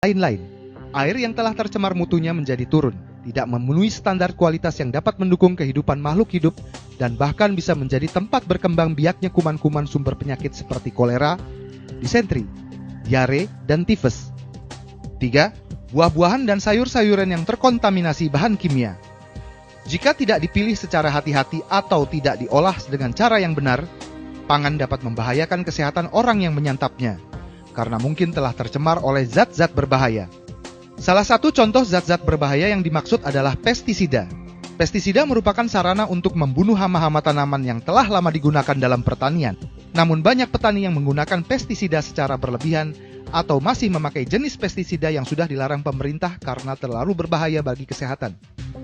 lain-lain. Air yang telah tercemar mutunya menjadi turun, tidak memenuhi standar kualitas yang dapat mendukung kehidupan makhluk hidup, dan bahkan bisa menjadi tempat berkembang biaknya kuman-kuman sumber penyakit seperti kolera, disentri, diare, dan tifus. 3. Buah-buahan dan sayur-sayuran yang terkontaminasi bahan kimia. Jika tidak dipilih secara hati-hati atau tidak diolah dengan cara yang benar, pangan dapat membahayakan kesehatan orang yang menyantapnya, karena mungkin telah tercemar oleh zat-zat berbahaya. Salah satu contoh zat-zat berbahaya yang dimaksud adalah pestisida. Pestisida merupakan sarana untuk membunuh hama-hama tanaman yang telah lama digunakan dalam pertanian. Namun banyak petani yang menggunakan pestisida secara berlebihan atau masih memakai jenis pestisida yang sudah dilarang pemerintah karena terlalu berbahaya bagi kesehatan.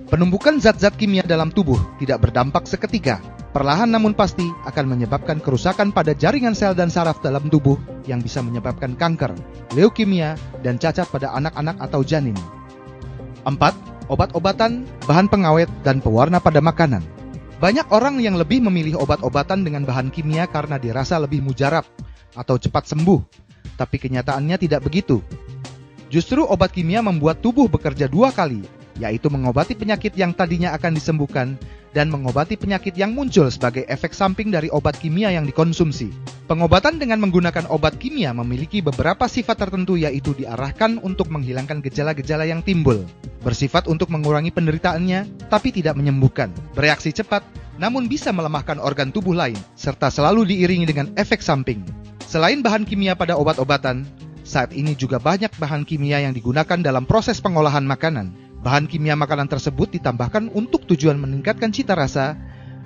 Penumpukan zat-zat kimia dalam tubuh tidak berdampak seketika. Perlahan namun pasti akan menyebabkan kerusakan pada jaringan sel dan saraf dalam tubuh yang bisa menyebabkan kanker, leukemia, dan cacat pada anak-anak atau janin. 4. Obat-obatan, bahan pengawet, dan pewarna pada makanan. Banyak orang yang lebih memilih obat-obatan dengan bahan kimia karena dirasa lebih mujarab atau cepat sembuh, tapi kenyataannya tidak begitu. Justru obat kimia membuat tubuh bekerja 2 kali, yaitu mengobati penyakit yang tadinya akan disembuhkan dan mengobati penyakit yang muncul sebagai efek samping dari obat kimia yang dikonsumsi. Pengobatan dengan menggunakan obat kimia memiliki beberapa sifat tertentu, yaitu diarahkan untuk menghilangkan gejala-gejala yang timbul, bersifat untuk mengurangi penderitaannya, tapi tidak menyembuhkan, bereaksi cepat, namun bisa melemahkan organ tubuh lain, serta selalu diiringi dengan efek samping. Selain bahan kimia pada obat-obatan, saat ini juga banyak bahan kimia yang digunakan dalam proses pengolahan makanan. Bahan kimia makanan tersebut ditambahkan untuk tujuan meningkatkan cita rasa,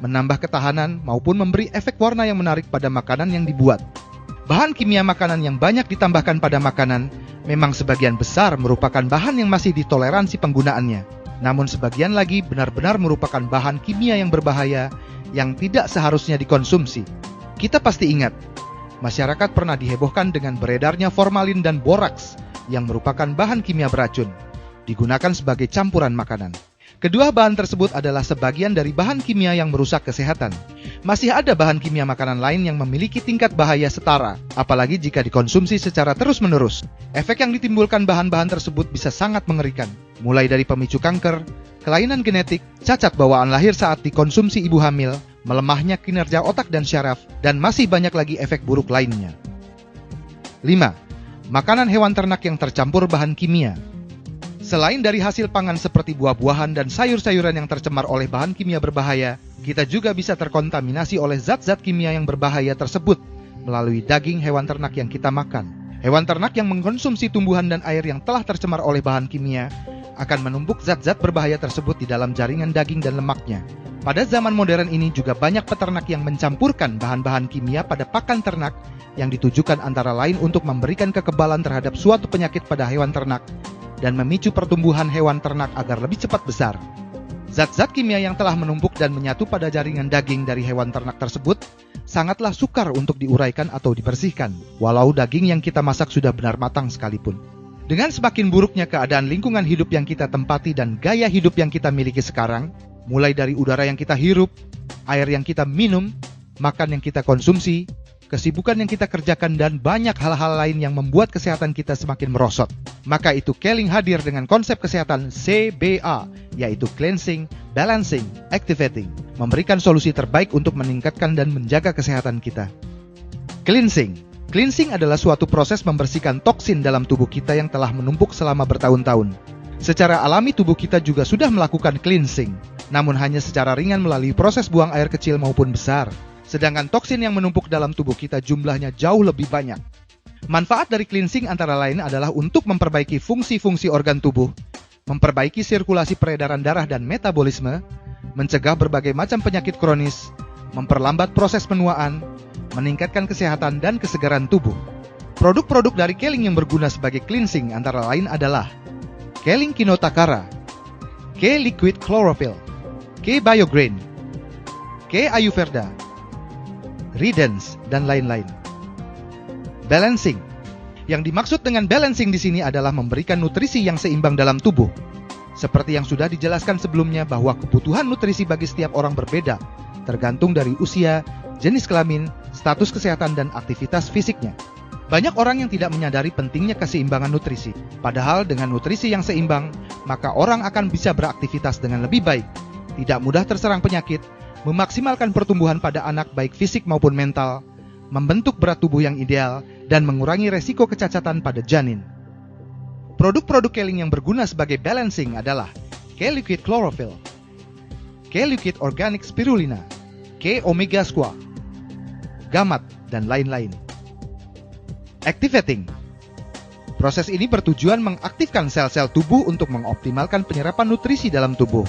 menambah ketahanan, maupun memberi efek warna yang menarik pada makanan yang dibuat. Bahan kimia makanan yang banyak ditambahkan pada makanan memang sebagian besar merupakan bahan yang masih ditoleransi penggunaannya. Namun sebagian lagi benar-benar merupakan bahan kimia yang berbahaya yang tidak seharusnya dikonsumsi. Kita pasti ingat, masyarakat pernah dihebohkan dengan beredarnya formalin dan boraks yang merupakan bahan kimia beracun, digunakan sebagai campuran makanan. Kedua bahan tersebut adalah sebagian dari bahan kimia yang merusak kesehatan. Masih ada bahan kimia makanan lain yang memiliki tingkat bahaya setara, apalagi jika dikonsumsi secara terus-menerus. Efek yang ditimbulkan bahan-bahan tersebut bisa sangat mengerikan, mulai dari pemicu kanker, kelainan genetik, cacat bawaan lahir saat dikonsumsi ibu hamil, melemahnya kinerja otak dan syaraf, dan masih banyak lagi efek buruk lainnya. 5. Makanan hewan ternak yang tercampur bahan kimia. Selain dari hasil pangan seperti buah-buahan dan sayur-sayuran yang tercemar oleh bahan kimia berbahaya, kita juga bisa terkontaminasi oleh zat-zat kimia yang berbahaya tersebut melalui daging hewan ternak yang kita makan. Hewan ternak yang mengkonsumsi tumbuhan dan air yang telah tercemar oleh bahan kimia akan menumpuk zat-zat berbahaya tersebut di dalam jaringan daging dan lemaknya. Pada zaman modern ini juga banyak peternak yang mencampurkan bahan-bahan kimia pada pakan ternak yang ditujukan antara lain untuk memberikan kekebalan terhadap suatu penyakit pada hewan ternak dan memicu pertumbuhan hewan ternak agar lebih cepat besar. Zat-zat kimia yang telah menumpuk dan menyatu pada jaringan daging dari hewan ternak tersebut sangatlah sukar untuk diuraikan atau dibersihkan, walau daging yang kita masak sudah benar matang sekalipun. Dengan semakin buruknya keadaan lingkungan hidup yang kita tempati dan gaya hidup yang kita miliki sekarang, mulai dari udara yang kita hirup, air yang kita minum, makan yang kita konsumsi, kesibukan yang kita kerjakan, dan banyak hal-hal lain yang membuat kesehatan kita semakin merosot. Maka itu Keling hadir dengan konsep kesehatan CBA, yaitu Cleansing, Balancing, Activating, memberikan solusi terbaik untuk meningkatkan dan menjaga kesehatan kita. Cleansing. Cleansing adalah suatu proses membersihkan toksin dalam tubuh kita yang telah menumpuk selama bertahun-tahun. Secara alami tubuh kita juga sudah melakukan cleansing, namun hanya secara ringan melalui proses buang air kecil maupun besar. Sedangkan toksin yang menumpuk dalam tubuh kita jumlahnya jauh lebih banyak. Manfaat dari cleansing antara lain adalah untuk memperbaiki fungsi-fungsi organ tubuh, memperbaiki sirkulasi peredaran darah dan metabolisme, mencegah berbagai macam penyakit kronis, memperlambat proses penuaan, meningkatkan kesehatan dan kesegaran tubuh. Produk-produk dari Keling yang berguna sebagai cleansing antara lain adalah Keling Kinotakara, K-Liquid Chlorophyll, K-Biograin, K-Ayurveda, Redens, dan lain-lain. Balancing. Yang dimaksud dengan balancing di sini adalah memberikan nutrisi yang seimbang dalam tubuh. Seperti yang sudah dijelaskan sebelumnya bahwa kebutuhan nutrisi bagi setiap orang berbeda, tergantung dari usia, jenis kelamin, status kesehatan, dan aktivitas fisiknya. Banyak orang yang tidak menyadari pentingnya keseimbangan nutrisi. Padahal dengan nutrisi yang seimbang, maka orang akan bisa beraktivitas dengan lebih baik, tidak mudah terserang penyakit, memaksimalkan pertumbuhan pada anak baik fisik maupun mental, membentuk berat tubuh yang ideal, dan mengurangi resiko kecacatan pada janin. Produk-produk Keling yang berguna sebagai balancing adalah K-Liquid Chlorophyll, K-Liquid Organic Spirulina, K-Omega Squat, Gamat, dan lain-lain. Activating. Proses ini bertujuan mengaktifkan sel-sel tubuh untuk mengoptimalkan penyerapan nutrisi dalam tubuh.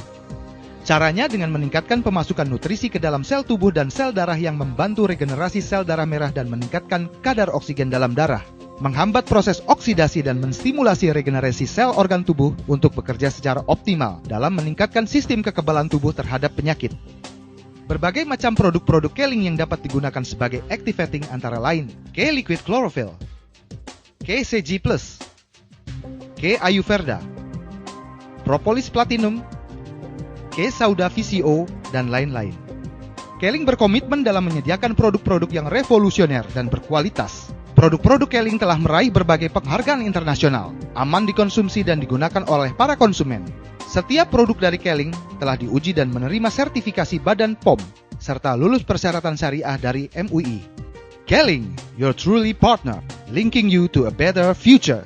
Caranya dengan meningkatkan pemasukan nutrisi ke dalam sel tubuh dan sel darah yang membantu regenerasi sel darah merah dan meningkatkan kadar oksigen dalam darah, menghambat proses oksidasi dan menstimulasi regenerasi sel organ tubuh untuk bekerja secara optimal dalam meningkatkan sistem kekebalan tubuh terhadap penyakit. Berbagai macam produk-produk Keling yang dapat digunakan sebagai activating antara lain K-Liquid Chlorophyll, K-CG+, K-Ayurveda, Propolis Platinum, K-Sauda VCO, dan lain-lain. Keling berkomitmen dalam menyediakan produk-produk yang revolusioner dan berkualitas. Produk-produk Keling telah meraih berbagai penghargaan internasional, aman dikonsumsi dan digunakan oleh para konsumen. Setiap produk dari Keling telah diuji dan menerima sertifikasi Badan POM, serta lulus persyaratan syariah dari MUI. Keling, your truly partner, linking you to a better future.